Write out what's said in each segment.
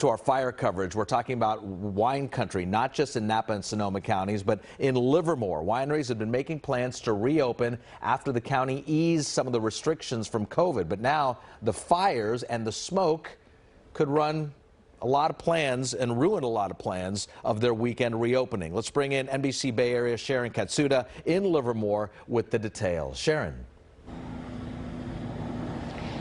To our fire coverage, we're talking about wine country, not just in Napa and Sonoma counties, but in Livermore. Wineries have been making plans to reopen after the county eased some of the restrictions from COVID. But now the fires and the smoke could run a lot of plans and ruin a lot of plans of their weekend reopening. Let's bring in NBC Bay Area Sharon Katsuda in Livermore with the details. Sharon.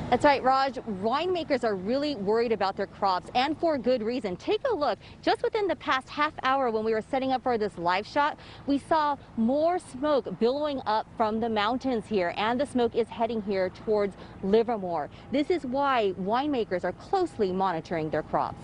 That's right, Raj. Winemakers are really worried about their crops, and for good reason. Take a look. Just within the past half hour when we were setting up for this live shot, we saw more smoke billowing up from the mountains here, and the smoke is heading here towards Livermore. This is why winemakers are closely monitoring their crops.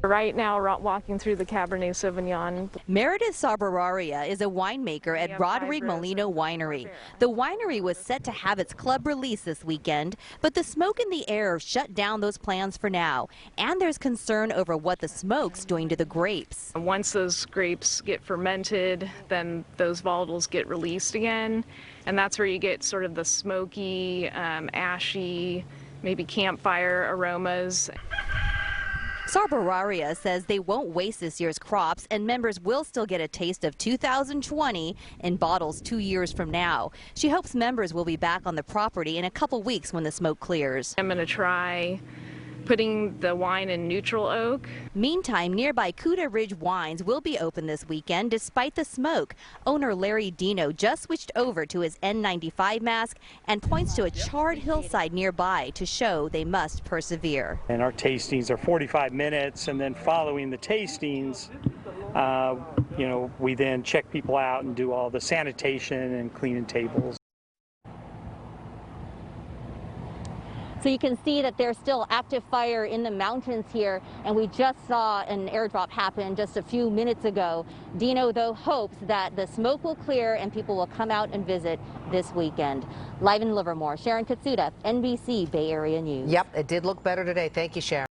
Right now, we're walking through the Cabernet Sauvignon. Meredith Sabararia is a winemaker at Rodrigue Molino Winery. The winery was set to have its club release this weekend, but the smoke in the air shut down those plans for now. And there's concern over what the smoke's doing to the grapes. Once those grapes get fermented, then those volatiles get released again. And that's where you get sort of the smoky, ashy, maybe campfire aromas. Sabararia says they won't waste this year's crops, and members will still get a taste of 2020 in bottles 2 years from now. She hopes members will be back on the property in a couple weeks when the smoke clears. I'm going to try putting the wine in neutral oak. Meantime, nearby Cuda Ridge Wines will be open this weekend despite the smoke. Owner Larry Dino just switched over to his N95 mask and points to a charred hillside nearby to show they must persevere. And our tastings are 45 minutes, and then following the tastings, we then check people out and do all the sanitation and cleaning tables. So you can see that there's still active fire in the mountains here, and we just saw an airdrop happen just a few minutes ago. Dino, though, hopes that the smoke will clear and people will come out and visit this weekend. Live in Livermore, Sharon Katsuda, NBC Bay Area News. Yep, it did look better today. Thank you, Sharon.